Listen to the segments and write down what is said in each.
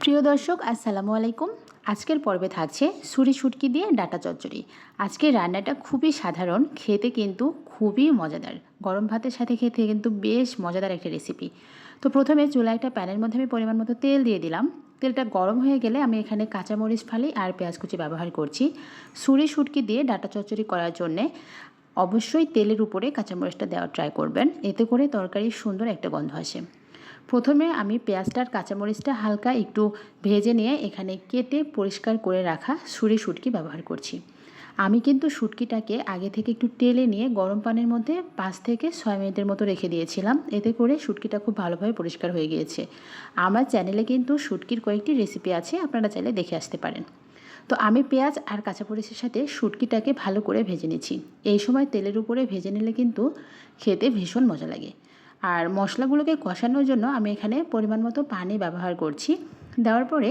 প্রিয় দর্শক আসসালামু আলাইকুম। আজকের পর্বে থাকছে ছুরি শুটকি দিয়ে ডাটা চচ্চড়ি। আজকের রান্নাটা খুবই সাধারণ, খেতে কিন্তু খুবই মজাদার। গরম ভাতের সাথে খেতে কিন্তু বেশ মজাদার একটা রেসিপি। তো প্রথমে চুলায় একটা প্যানের মধ্যে আমি পরিমাণ মতো তেল দিয়ে দিলাম। তেলটা গরম হয়ে গেলে আমি এখানে কাঁচামরিচ ফালি আর পেঁয়াজ কুচি ব্যবহার করছি। ছুরি শুটকি দিয়ে ডাটা চচ্চড়ি করার জন্যে অবশ্যই তেলের উপরে কাঁচামরিচটা দেওয়ার ট্রাই করবেন, এতে করে তরকারির সুন্দর একটা গন্ধ আসে। প্রথমে আমি পেঁয়াজটার কাঁচামরিচটা হালকা একটু ভেজে নিয়ে এখানে কেটে পরিষ্কার করে রাখা ছুরি শুটকি ব্যবহার করছি। আমি কিন্তু শুটকিটাকে আগে থেকে একটু টেলে নিয়ে গরম পানির মধ্যে 5 থেকে 6 মিনিটের মতো রেখে দিয়েছিলাম, এতে করে শুটকিটা খুব ভালোভাবে পরিষ্কার হয়ে গিয়েছে। আমার চ্যানেলে কিন্তু শুটকির কয়েকটি রেসিপি আছে, আপনারা চাইলে দেখে আসতে পারেন। তো আমি পেঁয়াজ আর কাঁচামরিচের সাথে শুটকিটাকে ভালো করে ভেজে নিচ্ছি। এই সময় তেলের উপরে ভেজে নিলে কিন্তু খেতে ভীষণ মজা লাগে। আর মশলাগুলোকে কষানোর জন্য আমি এখানে পরিমাণ মতো পানি ব্যবহার করছি। দেওয়ার পরে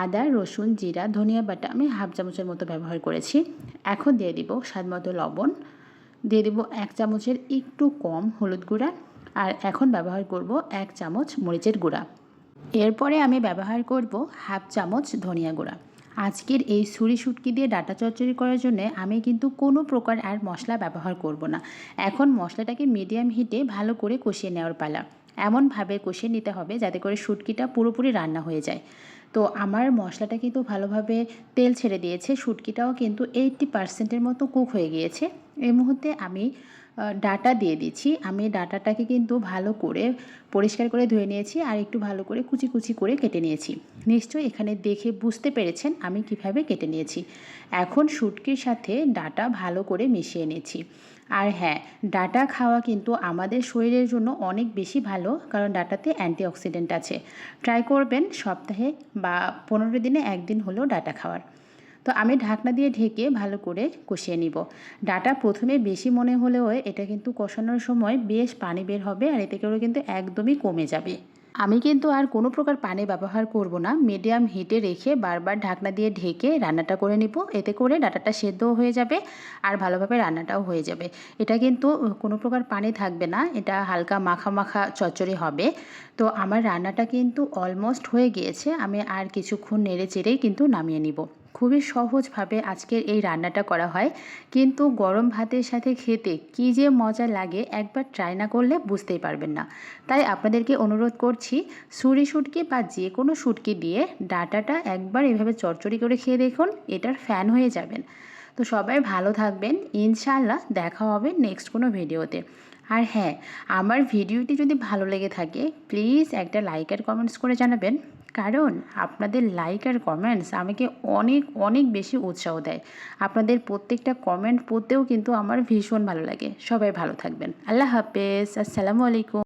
আদা, রসুন, জিরা, ধনিয়া বাটা আমি হাফ চামচের মতো ব্যবহার করেছি। এখন দিয়ে দিব স্বাদ মতো লবণ, দিয়ে দিব 1 চামচের একটু কম হলুদ গুঁড়া, আর এখন ব্যবহার করব 1 চামচ মরিচের গুঁড়া। এরপরে আমি ব্যবহার করব হাফ চামচ ধনিয়া গুঁড়া। আজকের এই ছুরি শুটকি দিয়ে ডাটা চচ্চড়ি করার জন্য আমি কিন্তু কোনো প্রকার আর মশলা ব্যবহার করব না। এখন মশলাটাকে মিডিয়াম হিটে ভালো করে কষিয়ে নেওয়ার পালা। এমনভাবে কষিয়ে নিতে হবে যাতে করে শুটকিটা পুরোপুরি রান্না হয়ে যায়। তো আমার মশলাটা কিন্তু ভালোভাবে তেল ছেড়ে দিয়েছে, শুটকিটাও কিন্তু 80% মতো কুক হয়ে গিয়েছে। এই মুহূর্তে আমি ডাটা দিয়ে দিচ্ছি। আমি ডাটাটাকে কিন্তু ভালো করে পরিষ্কার করে ধুয়ে নিয়েছি আর একটু ভালো করে কুচি কুচি করে কেটে নিয়েছি। নিশ্চয়ই এখানে দেখে বুঝতে পেরেছেন আমি কিভাবে কেটে নিয়েছি। এখন শুটকির সাথে ডাটা ভালো করে মিশিয়ে নিয়েছি। আর হ্যাঁ, ডাটা খাওয়া কিন্তু আমাদের শরীরের জন্য অনেক বেশি ভালো, কারণ ডাটাতে অ্যান্টিঅক্সিডেন্ট আছে। ট্রাই করবেন সপ্তাহে বা 15 দিনে একদিন হলেও ডাটা খাওয়ার। তো আমি ঢাকনা দিয়ে ঢেকে ভালো করে কষিয়ে নিব। ডাটা প্রথমে বেশি মনে হলেও এটা কিন্তু কষানোর সময় বেশ পানি বের হবে, আর এতে করে কিন্তু একদমই কমে যাবে। আমি কিন্তু আর কোনো প্রকার পানি ব্যবহার করব না। মিডিয়াম হিটে রেখে বারবার ঢাকনা দিয়ে ঢেকে রান্নাটা করে নিব, এতে করে ডাটাটা সেদ্ধও হয়ে যাবে আর ভালোভাবে রান্নাটাও হয়ে যাবে। এটা কিন্তু কোনো প্রকার পানি থাকবে না, এটা হালকা মাখা মাখা চচ্চড়ি হবে। তো আমার রান্নাটা কিন্তু অলমোস্ট হয়ে গিয়েছে, আমি আর কিছুক্ষণ নেড়ে চেড়েই কিন্তু নামিয়ে নিব। খুবই সহজভাবে আজকের এই রান্নাটা করা হয়, কিন্তু গরম ভাতের সাথে খেতে কী যে মজা লাগে একবার ট্রাই না করলে বুঝতেই পারবেন না। তাই আপনাদেরকে অনুরোধ করছি, ছুরি শুটকি বা যে কোনো শুটকি দিয়ে ডাটাটা একবার এভাবে চচ্চড়ি করে খেয়ে দেখুন, এটার ফ্যান হয়ে যাবেন। তো সবাই ভালো থাকবেন, ইনশাআল্লাহ দেখা হবে নেক্সট কোনো ভিডিওতে। আর হ্যাঁ, আমার ভিডিওটি যদি ভালো লেগে থাকে প্লিজ একটা লাইক আর কমেন্টস করে জানাবেন, কারণ আপনাদের লাইক আর কমেন্টস আমাকে অনেক অনেক বেশি উৎসাহ দেয়। আপনাদের প্রত্যেকটা কমেন্ট পড়তেও কিন্তু আমার ভীষণ ভালো লাগে। সবাই ভালো থাকবেন। আল্লাহ হাফেজ, আসসালামু আলাইকুম।